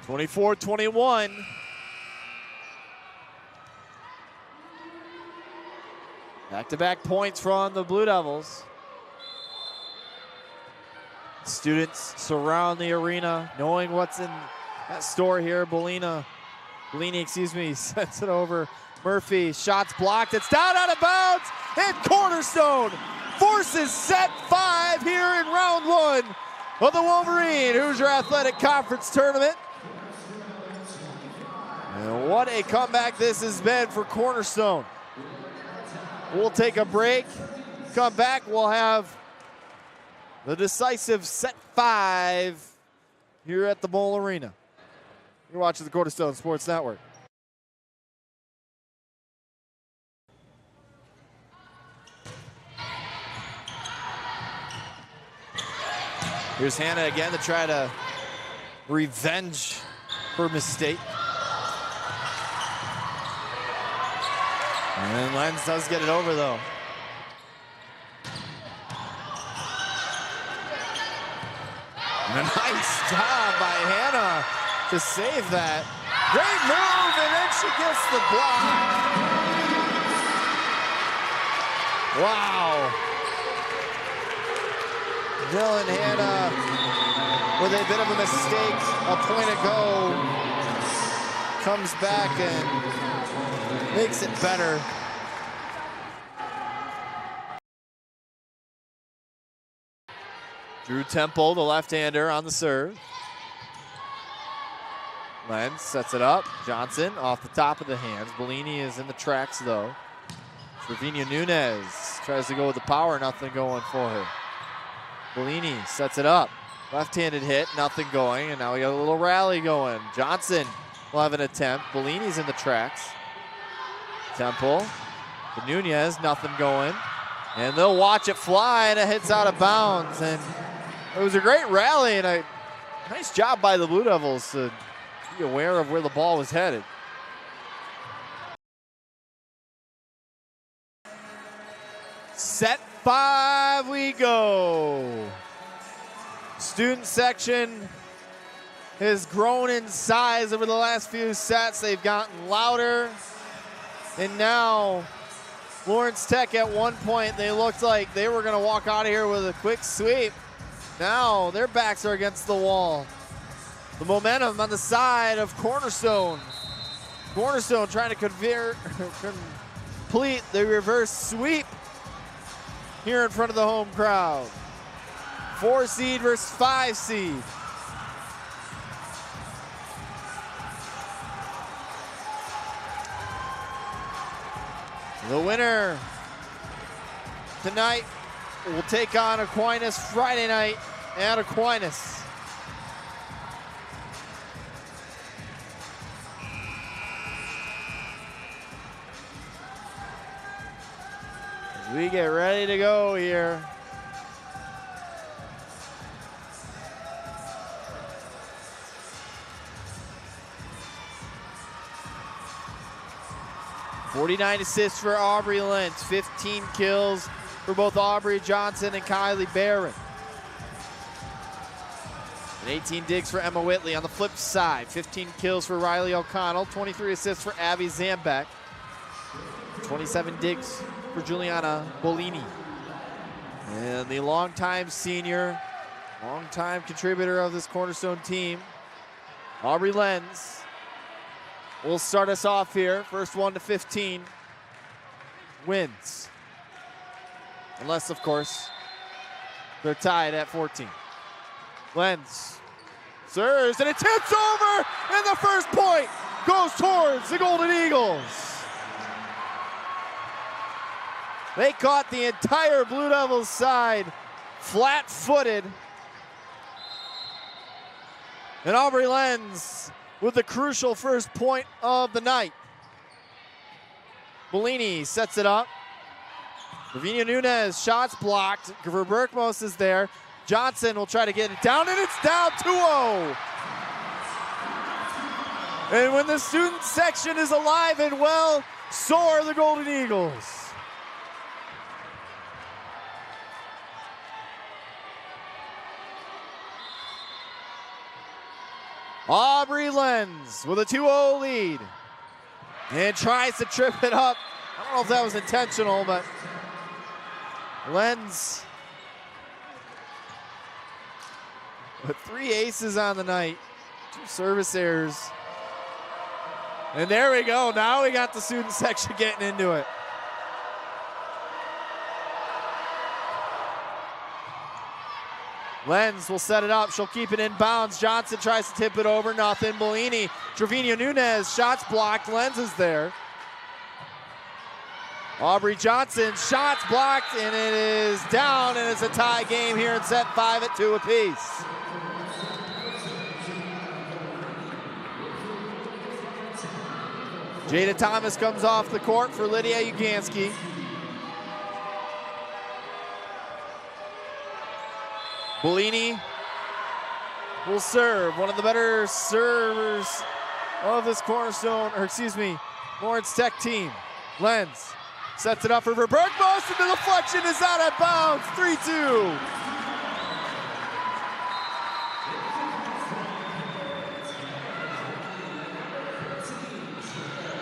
24-21. Back-to-back points from the Blue Devils. Students surround the arena, knowing what's in that store here. Bellini, sends it over. Murphy, shots blocked. It's down out of bounds, and Cornerstone forces set 5 here in round 1 of the Wolverine Hoosier Athletic Conference Tournament. And what a comeback this has been for Cornerstone. We'll take a break. Come back, we'll have the decisive set 5 here at the Bowl Arena. You're watching the Cornerstone Sports Network. Here's Hanna again to try to revenge her mistake. And Lenz does get it over though. And a nice job by Hanna to save that. Great move, and then she gets the block. Wow. Dylan Hanna with a bit of a mistake a point ago comes back and makes it better. Drew Temple, the left-hander, on the serve. Lenz sets it up. Johnson off the top of the hands. Bellini is in the tracks though. Trevino Nunez tries to go with the power, nothing going for her. Bellini sets it up. Left-handed hit, nothing going, and now we got a little rally going. Johnson will have an attempt. Bellini's in the tracks. Temple to Nunez, nothing going. And they'll watch it fly, and it hits out of bounds. And it was a great rally, and a nice job by the Blue Devils to be aware of where the ball was headed. Set 5 we go. Student section has grown in size over the last few sets. They've gotten louder. And now Lawrence Tech, at one point, they looked like they were going to walk out of here with a quick sweep. Now their backs are against the wall. The momentum on the side of Cornerstone. Cornerstone trying to complete the reverse sweep here in front of the home crowd. 4 seed versus 5 seed. The winner tonight will take on Aquinas Friday night at Aquinas. As we get ready to go here. .49 assists for Aubrey Lenz, 15 kills for both Aubrey Johnson and Kylie Barron. And 18 digs for Emma Whitley. On the flip side, 15 kills for Riley O'Connell, 23 assists for Abby Zambek, 27 digs for Juliana Bellini. And the longtime senior, longtime contributor of this Cornerstone team, Aubrey Lenz, will start us off here. First 1 to 15 wins. Unless, of course, they're tied at 14. Lenz serves, and it tips over, and the first point goes towards the Golden Eagles. They caught the entire Blue Devils side flat-footed. And Aubrey Lenz with the crucial first point of the night. Bellini sets it up. Trevino Nunez, shots blocked. Berkmos is there. Johnson will try to get it down, and it's down 2-0. And when the student section is alive and well, so are the Golden Eagles. Aubrey Lenz with a 2-0 lead. And tries to trip it up. I don't know if that was intentional, but Lenz with 3 aces on the night, 2 service errors. And there we go. Now we got the student section getting into it. Lenz will set it up. She'll keep it in bounds. Johnson tries to tip it over. Nothing. Bellini. Trevino Nunez. Shots blocked. Lenz is there. Aubrey Johnson. Shots blocked. And it is down. And it's a tie game here in set 5 at 2 apiece. Jada Thomas comes off the court for Lydia Ugansky. Bellini will serve. One of the better servers of this Cornerstone, or excuse me, Lawrence Tech team. Lenz sets it up for Bergmos, and the deflection is out of bounds. 3-2.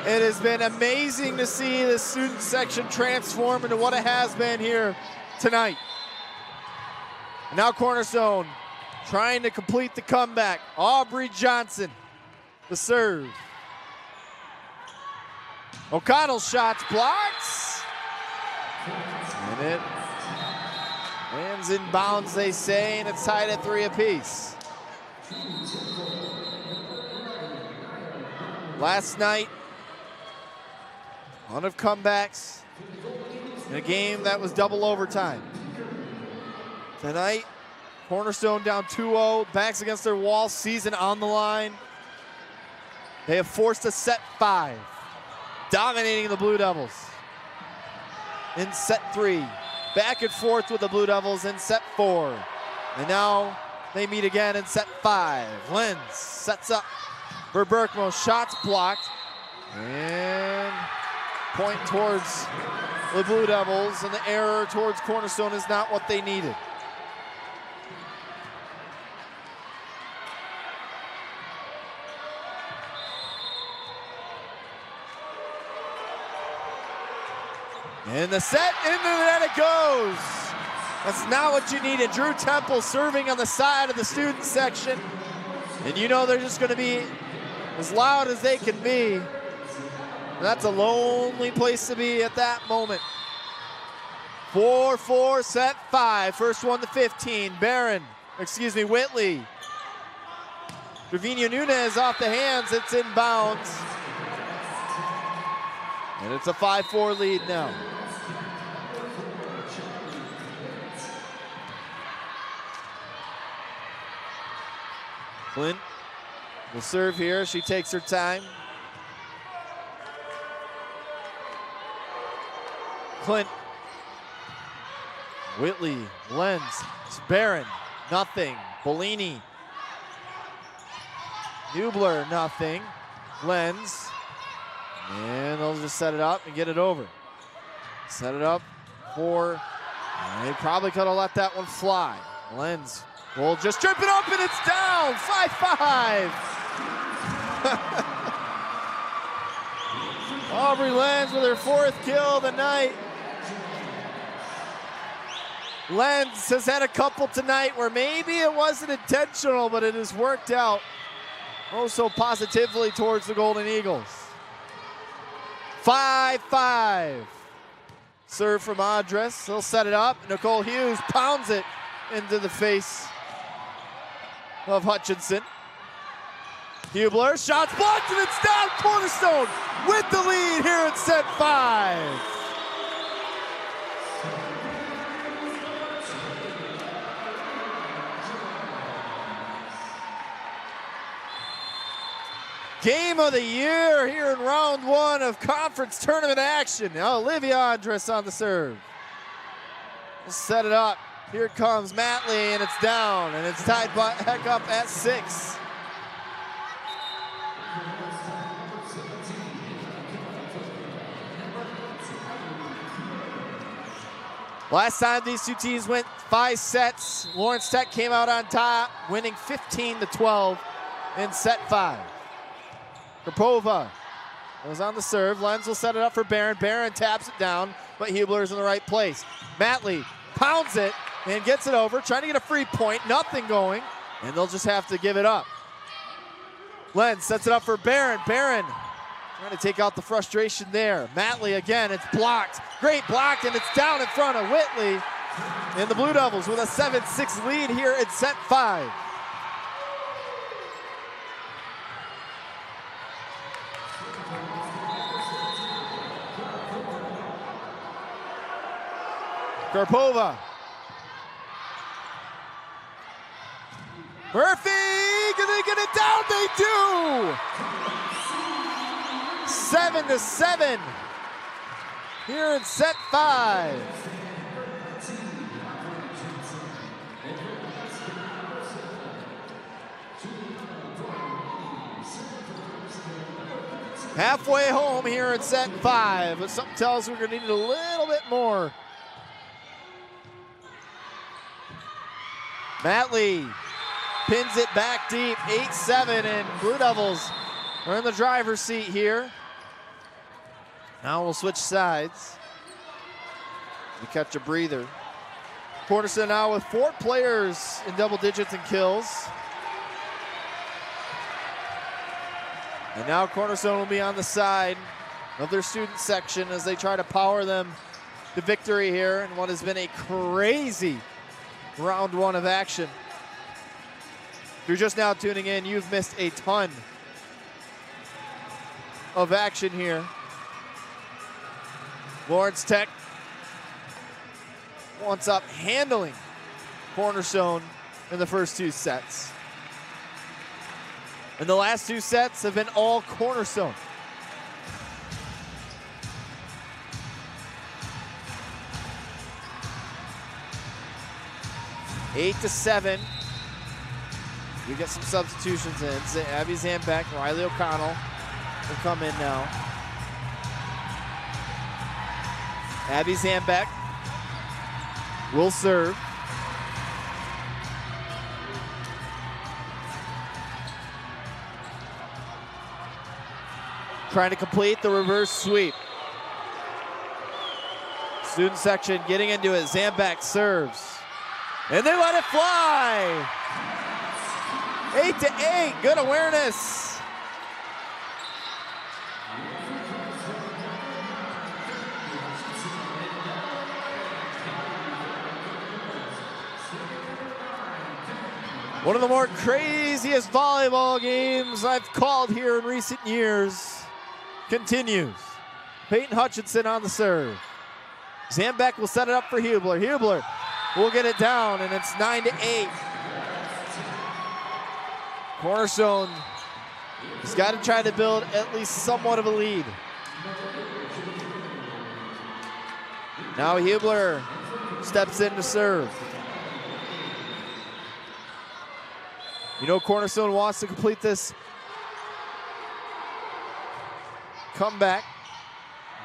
It has been amazing to see the student section transform into what it has been here tonight. And now Cornerstone trying to complete the comeback. Aubrey Johnson, the serve. O'Connell's shots blocks. And it lands in bounds, they say, and it's tied at 3 apiece. Last night, a ton of comebacks in a game that was double overtime. Tonight, Cornerstone down 2-0, backs against their wall, season on the line. They have forced a set 5, dominating the Blue Devils. In set 3, back and forth with the Blue Devils in set 4. And now they meet again in set 5. Lenz sets up for Berkmo, shots blocked. And point towards the Blue Devils, and the error towards Cornerstone is not what they needed. And the set, into the net it goes. That's not what you needed. Drew Temple serving on the side of the student section. And you know they're just gonna be as loud as they can be. And that's a lonely place to be at that moment. 4-4, set 5. First one to 15. Whitley. Trevino Nunez off the hands, it's in bounds. And it's a 5-4 lead now. Clint will serve here. She takes her time. Clint. Whitley, Lenz, Barron, nothing. Bellini. Hubler, nothing. Lenz. And they'll just set it up and get it over. Set it up for, they probably could have let that one fly. Lenz will just trip it up and it's down, 5-5. Aubrey Lenz with her 4th kill of the night. Lenz has had a couple tonight where maybe it wasn't intentional, but it has worked out oh so positively towards the Golden Eagles. 5-5. Serve from Andres. He'll set it up. Nicole Hughes pounds it into the face of Hutchinson. Hubler, shots blocked, and it's down. Cornerstone with the lead here in set 5. Game of the year here in round 1 of conference tournament action. Now Olivia Andres on the serve. We'll set it up. Here it comes, Matley, and it's down, and it's tied back up at 6. Last time these two teams went 5 sets, Lawrence Tech came out on top, winning 15-12. in set 5. Karpova goes on the serve. Lenz will set it up for Barron. Barron taps it down, but Hubler's in the right place. Matley pounds it and gets it over, trying to get a free point. Nothing going, and they'll just have to give it up. Lenz sets it up for Barron. Barron trying to take out the frustration there. Matley again, it's blocked. Great block, and it's down in front of Whitley. And the Blue Devils with a 7-6 lead here in set 5. Karpova. Murphy, can they get it down? They do! 7-7 here in set 5. Halfway home here in set 5, but something tells us we're gonna need a little bit more. Matley pins it back deep, 8-7, and Blue Devils are in the driver's seat here. Now we'll switch sides to catch a breather. Cornerstone now with 4 players in double digits in kills. And now Cornerstone will be on the side of their student section as they try to power them to victory here in what has been a crazy round 1 of action. If you're just now tuning in, you've missed a ton of action here. Lawrence Tech wants up handling Cornerstone in the first 2 sets. And the last 2 sets have been all Cornerstone. Eight to 7. We get some substitutions in. Abby Zambeck, Riley O'Connell will come in now. Abby Zambeck will serve. Trying to complete the reverse sweep. Student section getting into it. Zambeck serves. And they let it fly. 8-8, good awareness. One of the more craziest volleyball games I've called here in recent years continues. Peyton Hutchinson on the serve. Zambeck will set it up for Hubler. Hubler will get it down, and it's 9-8. Cornerstone has got to try to build at least somewhat of a lead. Now Hubler steps in to serve. You know Cornerstone wants to complete this comeback.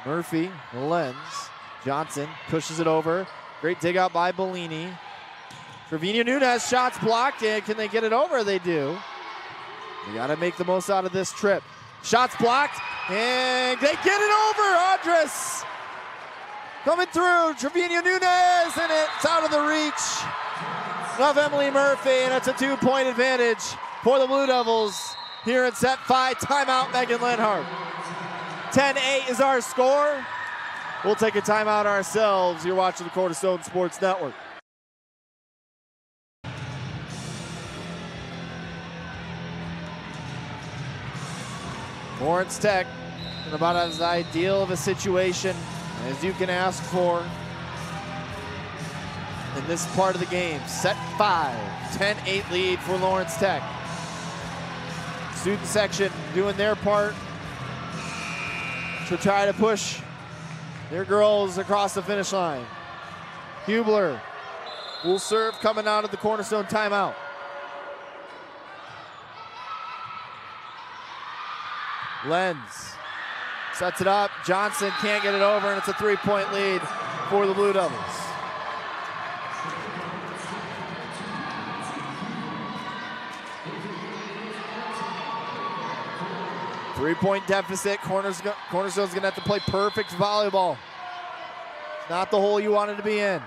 Murphy, Lenz, Johnson pushes it over. Great dig out by Bellini. Trevino Nunez, shots blocked, and can they get it over? They do. They gotta make the most out of this trip. Shots blocked, and they get it over. Andres coming through. Trevino Nunez, and it's out of the reach of Emily Murphy, and it's a 2-point advantage for the Blue Devils here in set 5. Timeout, Megan Lenhart. 10-8 is our score. We'll take a timeout ourselves. You're watching the Cornerstone Sports Network. Lawrence Tech in about as ideal of a situation as you can ask for in this part of the game. Set 5, 10-8 lead for Lawrence Tech. Student section doing their part to try to push their girls across the finish line. Hubler will serve coming out of the Cornerstone timeout. Lenz sets it up. Johnson can't get it over, and it's a 3-point lead for the Blue Devils. 3-point deficit. Cornerstone's going to have to play perfect volleyball. It's not the hole you wanted to be in.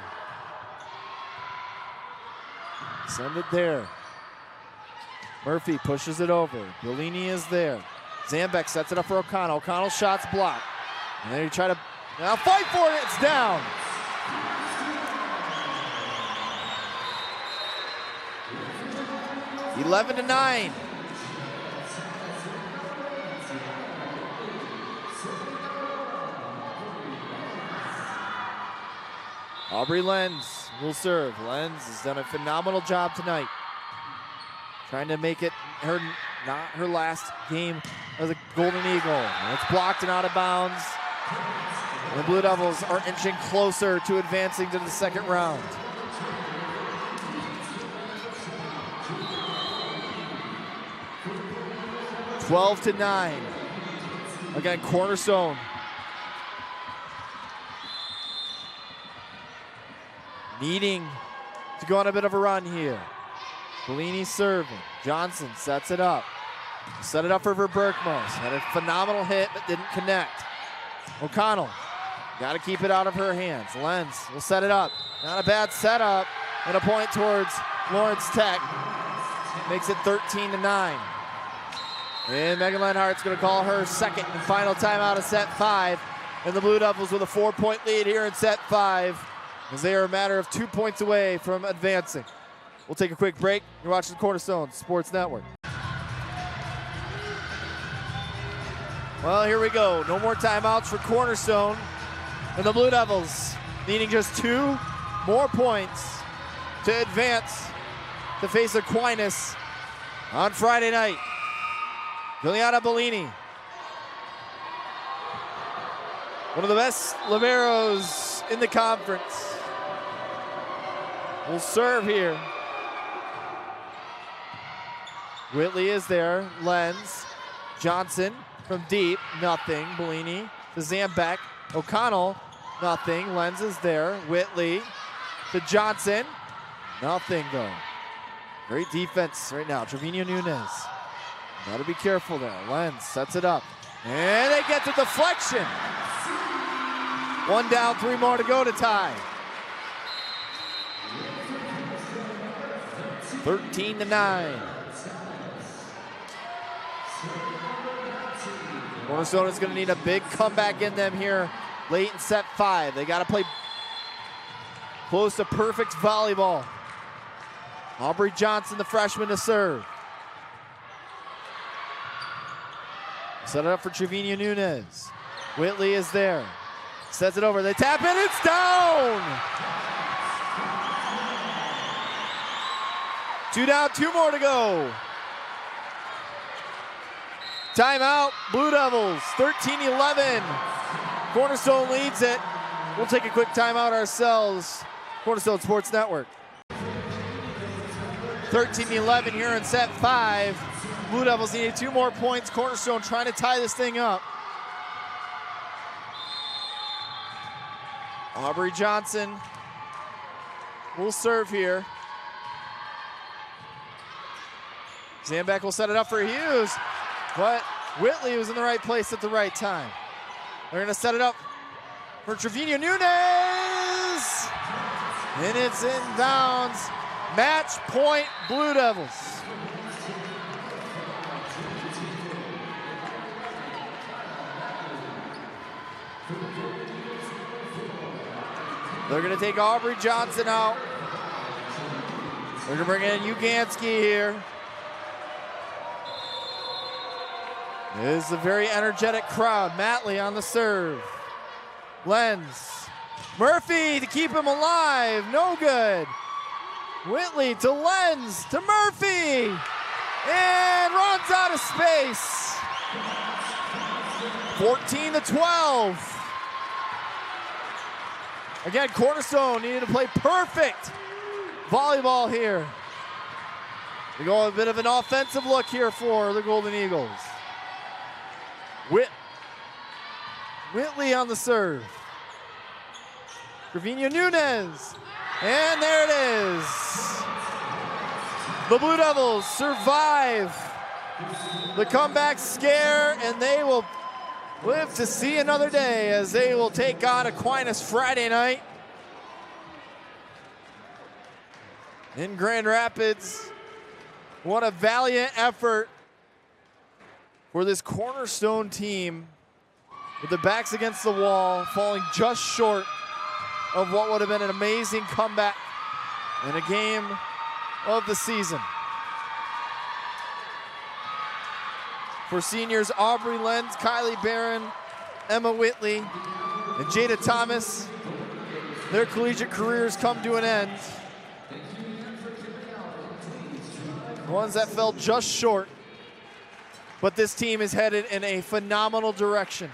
Send it there. Murphy pushes it over. Bellini is there. Zambek sets it up for O'Connell. O'Connell's shot's blocked. And then you try to now fight for it. It's down. Eleven to 9. Aubrey Lenz will serve. Lenz has done a phenomenal job tonight, trying to make it not her last game as a Golden Eagle. And it's blocked and out of bounds. And the Blue Devils are inching closer to advancing to the second round. Twelve to 9. Again, Cornerstone needing to go on a bit of a run here. Bellini serving. Johnson sets it up. Set it up for Berkmos. Had a phenomenal hit, but didn't connect. O'Connell, got to keep it out of her hands. Lenz will set it up. Not a bad setup, and a point towards Lawrence Tech. Makes it 13 to 9. And Megan Lenhart's going to call her second and final timeout of set 5. And the Blue Devils with a 4-point lead here in set 5, as they are a matter of 2 points away from advancing. We'll take a quick break. You're watching Cornerstone Sports Network. Well, here we go. No more timeouts for Cornerstone. And the Blue Devils needing just 2 more points to advance to face Aquinas on Friday night. Juliana Bellini, one of the best liberos in the conference, will serve here. Whitley is there. Lenz. Johnson from deep. Nothing. Bellini to Zambek. O'Connell. Nothing. Lenz is there. Whitley to Johnson. Nothing though. Great defense right now. Trevino Nunez. Got to be careful there. Lenz sets it up. And they get the deflection. 1 down, 3 more to go to tie. 13 to 9. Cornerstone is going to need a big comeback in them here late in set 5. They got to play close to perfect volleyball. Aubrey Johnson, the freshman, to serve. Set it up for Trevino Nunez. Whitley is there. Sets it over. They tap in. It's down. 2 down, 2 more to go. Timeout, Blue Devils, 13-11. Cornerstone leads it. We'll take a quick timeout ourselves. Cornerstone Sports Network. 13-11 here in set 5. Blue Devils needed 2 more points. Cornerstone trying to tie this thing up. Aubrey Johnson will serve here. Zambek will set it up for Hughes, but Whitley was in the right place at the right time. They're going to set it up for Trevino Nunez, and it's in bounds. Match point, Blue Devils. They're going to take Aubrey Johnson out. They're going to bring in Ugansky here. This is a very energetic crowd. Matley on the serve. Lenz. Murphy to keep him alive. No good. Whitley to Lenz to Murphy. And runs out of space. 14-12. Again, Cornerstone needed to play perfect volleyball here. We go a bit of an offensive look here for the Golden Eagles. Whitley on the serve. Trevino Nunez. And there it is. The Blue Devils survive the comeback scare, and they will live to see another day as they will take on Aquinas Friday night in Grand Rapids. What a valiant effort for this Cornerstone team, with their backs against the wall, falling just short of what would have been an amazing comeback in a game of the season. For seniors Aubrey Lenz, Kylie Barron, Emma Whitley, and Jada Thomas, their collegiate careers come to an end. Ones that fell just short, but this team is headed in a phenomenal direction.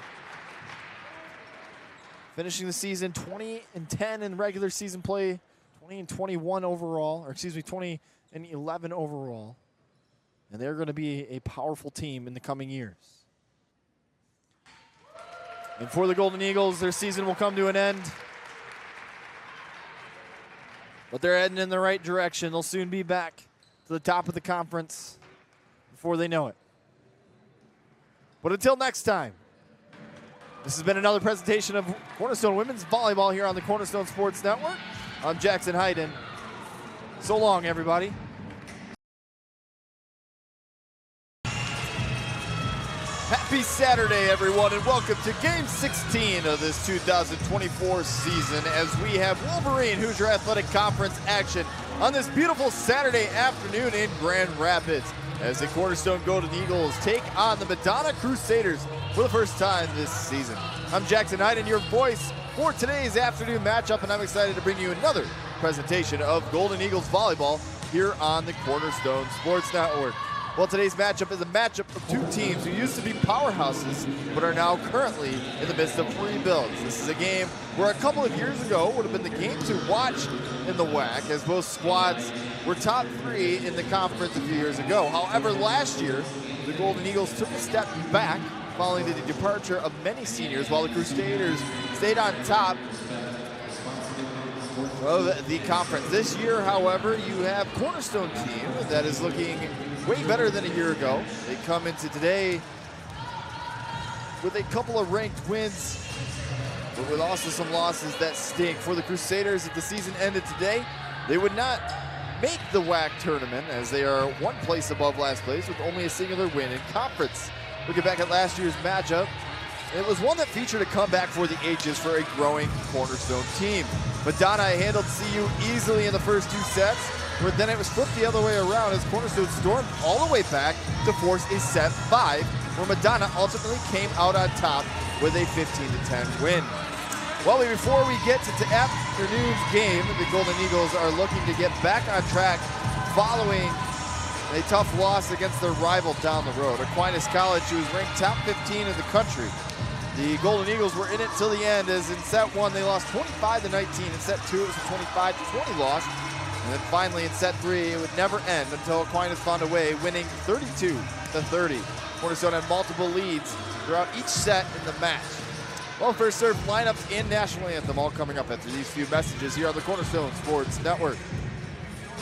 Finishing the season 20-10 in regular season play, 20-21 overall, or excuse me, 20-11 overall. And they're going to be a powerful team in the coming years. And for the Golden Eagles, their season will come to an end. But they're heading in the right direction. They'll soon be back to the top of the conference before they know it. But until next time, this has been another presentation of Cornerstone Women's Volleyball here on the Cornerstone Sports Network. I'm Jackson Hayden. So long, everybody. Happy Saturday, everyone, and welcome to Game 16 of this 2024 season as we have Wolverine Hoosier Athletic Conference action on this beautiful Saturday afternoon in Grand Rapids as the Cornerstone Golden Eagles take on the Madonna Crusaders for the first time this season. I'm Jackson Hayden, your voice for today's afternoon matchup, and I'm excited to bring you another presentation of Golden Eagles Volleyball here on the Cornerstone Sports Network. Well, today's matchup is a matchup of two teams who used to be powerhouses but are now currently in the midst of rebuilds. This is a game where a couple of years ago would have been the game to watch in the WHAC, as both squads were top 3 in the conference a few years ago. However, last year, the Golden Eagles took a step back following the departure of many seniors, while the Crusaders stayed on top of the conference. This year, however, you have Cornerstone team that is looking way better than a year ago. They come into today with a couple of ranked wins, but with also some losses that stink. For the Crusaders, if the season ended today, they would not make the WHAC tournament, as they are one place above last place with only a singular win in conference. Looking back at last year's matchup, it was one that featured a comeback for the ages for a growing Cornerstone team. Madonna handled CU easily in the first 2 sets, but then it was flipped the other way around as Cornerstone stormed all the way back to force a set 5, where Madonna ultimately came out on top with a 15-10 win. Well, before we get to afternoon's game, the Golden Eagles are looking to get back on track following a tough loss against their rival down the road, Aquinas College, who was ranked top 15 in the country. The Golden Eagles were in it till the end, as in set 1 they lost 25-19. In set 2 it was a 25-20 loss. And then finally in set 3 it would never end until Aquinas found a way, winning 32-30. Cornerstone had multiple leads throughout each set in the match. Well, first serve lineups and national anthem all coming up after these few messages here on the Cornerstone Sports Network.